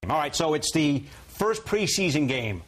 All right, so it's the first preseason game.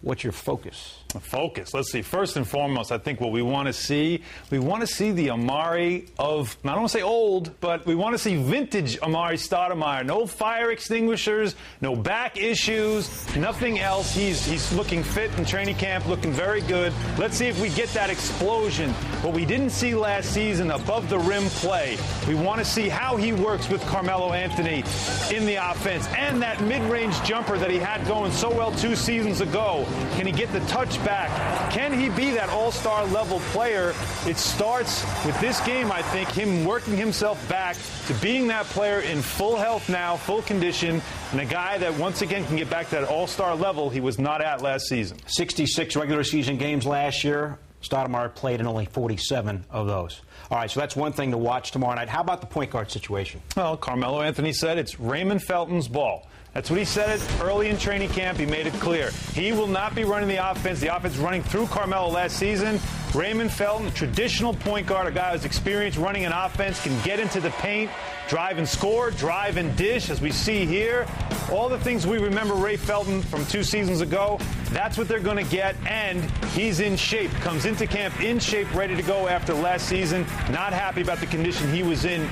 What's your focus? Focus. Let's see. First and foremost, I think what we want to see the Amari of, I don't want to say old, but we want to see vintage Amari Stoudemire. No fire extinguishers, no back issues, nothing else. He's looking fit in training camp, looking very good. Let's see if we get that explosion. What we didn't see last season, above the rim play. We want to see how he works with Carmelo Anthony in the offense, and that mid-range jumper that he had going so well 2 seasons ago. Can he get the touch back? Can he be that all-star level player? It starts with this game, I think, him working himself back to being that player in full health now, full condition, and a guy that once again can get back to that all-star level he was not at last season. 66 regular season games last year. Stoudemire played in only 47 of those. All right, so that's one thing to watch tomorrow night. How about the point guard situation? Well, Carmelo Anthony said it's Raymond Felton's ball. That's what he said early in training camp. He made it clear. He will not be running the offense. The offense running through Carmelo last season. Raymond Felton, traditional point guard, a guy who's experienced running an offense, can get into the paint, drive and score, drive and dish, as we see here. All the things we remember Ray Felton from 2 seasons ago, that's what they're going to get, and he's in shape. Comes into camp in shape, ready to go after last season. Not happy about the condition he was in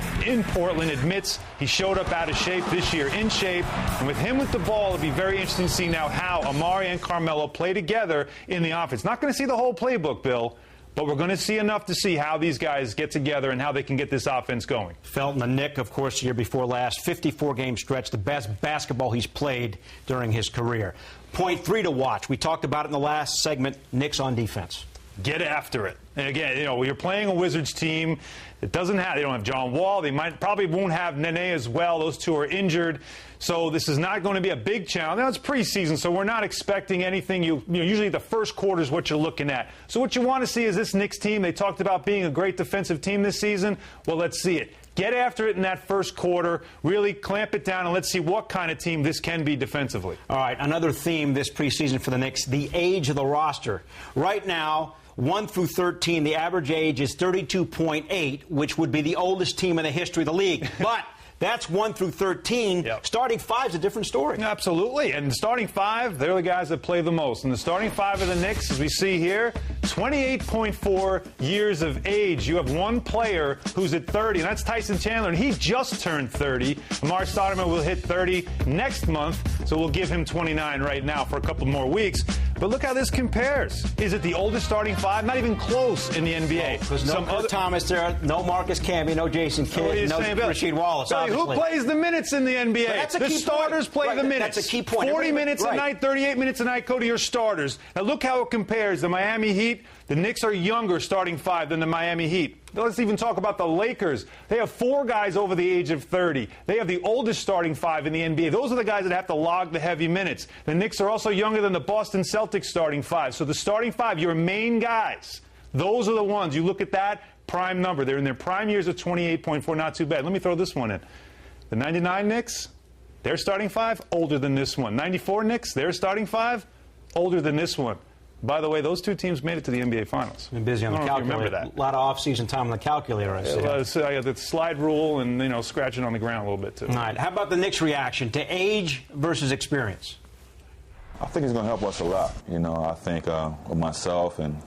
Portland. Admits he showed up out of shape this year, in shape. And with him with the ball, it'll be very interesting to see now how Amari and Carmelo play together in the offense. Not going to see the whole playbook, Bill, but we're going to see enough to see how these guys get together and how they can get this offense going. Felton, the Knick, of course, the year before last, 54-game stretch, the best basketball he's played during his career. Point 3 to watch. We talked about it in the last segment, Knicks on defense. Get after it. And again, you're playing a Wizards team that they don't have John Wall. They probably won't have Nene as well. Those two are injured. So this is not going to be a big challenge. Now, it's preseason, so we're not expecting anything. Usually the first quarter is what you're looking at. So what you want to see is this Knicks team. They talked about being a great defensive team this season. Well, let's see it. Get after it in that first quarter. Really clamp it down, and let's see what kind of team this can be defensively. All right, another theme this preseason for the Knicks, the age of the roster. Right now, 1 through 13, the average age is 32.8, which would be the oldest team in the history of the league. But that's 1 through 13. Yep. Starting 5 is a different story. Absolutely. And the starting 5, they're the guys that play the most. And the starting 5 of the Knicks, as we see here, 28.4 years of age. You have one player who's at 30, and that's Tyson Chandler, and he just turned 30. Amari Stoudemire will hit 30 next month, so we'll give him 29 right now for a couple more weeks. But look how this compares. Is it the oldest starting 5? Not even close in the NBA. There's no Kurt Thomas there, no Marcus Camby, no Jason Kidd, no Rasheed Wallace. Who plays the minutes in the NBA? The starters play the minutes. That's a key point. 40 minutes a night, 38 minutes a night go to your starters. Now look how it compares. The Miami Heat, the Knicks are younger starting 5 than the Miami Heat. Let's even talk about the Lakers. They have 4 guys over the age of 30. They have the oldest starting 5 in the NBA. Those are the guys that have to log the heavy minutes. The Knicks are also younger than the Boston Celtics starting 5. So the starting 5, your main guys, those are the ones. You look at that prime number. They're in their prime years of 28.4. Not too bad. Let me throw this one in. The 99 Knicks, their starting 5, older than this one. 94 Knicks, their starting 5, older than this one. By the way, those two teams made it to the NBA Finals. Been busy on the calculator. Remember that. A lot of off-season time on the calculator, I see. So I got the slide rule and, scratching on the ground a little bit, too. All right. How about the Knicks' reaction to age versus experience? I think it's going to help us a lot. I think with myself and,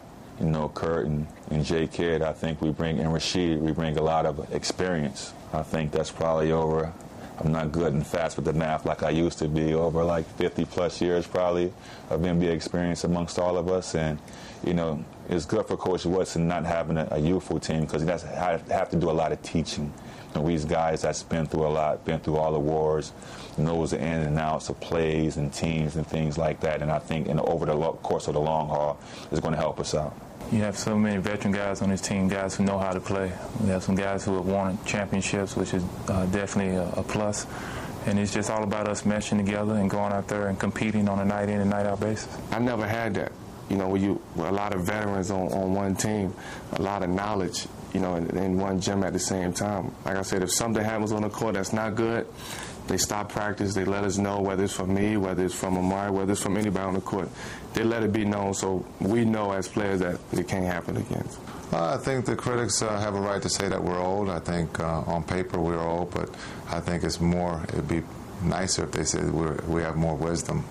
Kurt and Jay Kidd, I think and Rasheed, we bring a lot of experience. I think that's probably over. I'm not good and fast with the math like I used to be, over like 50-plus years probably of NBA experience amongst all of us. And, it's good for Coach Woodson not having a youthful team, because he doesn't have to do a lot of teaching. These guys that's been through a lot, been through all the wars, knows the ins and outs of plays and teams and things like that. And I think over the course of the long haul, it's going to help us out. You have so many veteran guys on this team, guys who know how to play. We have some guys who have won championships, which is definitely a plus. And it's just all about us meshing together and going out there and competing on a night-in and night-out basis. I never had that. With a lot of veterans on one team, a lot of knowledge, in one gym at the same time. Like I said, if something happens on the court that's not good, they stop practice, they let us know, whether it's from me, whether it's from Amari, whether it's from anybody on the court. They let it be known so we know as players that it can't happen again. I think the critics have a right to say that we're old. I think on paper we're old, but I think it'd be nicer if they said we have more wisdom.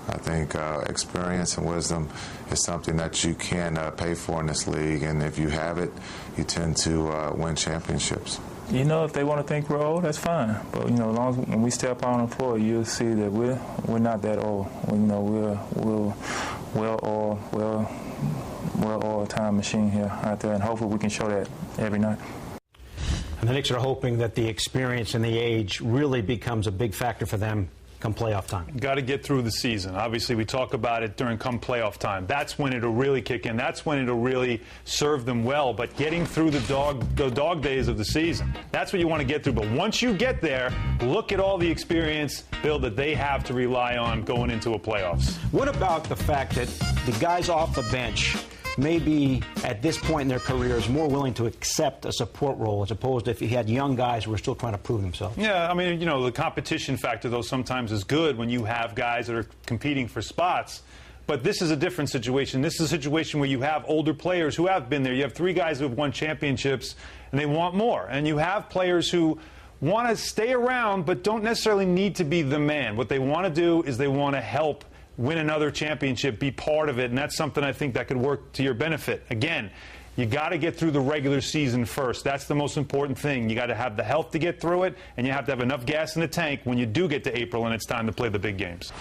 I think experience and wisdom is something that you can pay for in this league, and if you have it, you tend to win championships. You know, if they want to think we're old, that's fine. But, you know, as long as when we step out on the floor, you'll see that we're not that old. You know, we're well-oiled time machine here out there, and hopefully we can show that every night. And the Knicks are hoping that the experience and the age really becomes a big factor for them come playoff time. Got to get through the season. Obviously, we talk about it during come playoff time. That's when it'll really kick in. That's when it'll really serve them well. But getting through the dog days of the season, that's what you want to get through. But once you get there, look at all the experience, Bill, that they have to rely on going into a playoffs. What about the fact that the guys off the bench maybe at this point in their careers more willing to accept a support role as opposed to if you had young guys who were still trying to prove themselves? Yeah, I mean, you know, the competition factor, though, sometimes is good when you have guys that are competing for spots. But this is a different situation. This is a situation where you have older players who have been there. You have 3 guys who have won championships, and they want more. And you have players who want to stay around but don't necessarily need to be the man. What they want to do is they want to help win another championship, be part of it, and that's something I think that could work to your benefit. Again, you got to get through the regular season first. That's the most important thing. You got to have the health to get through it, and you have to have enough gas in the tank when you do get to April and it's time to play the big games.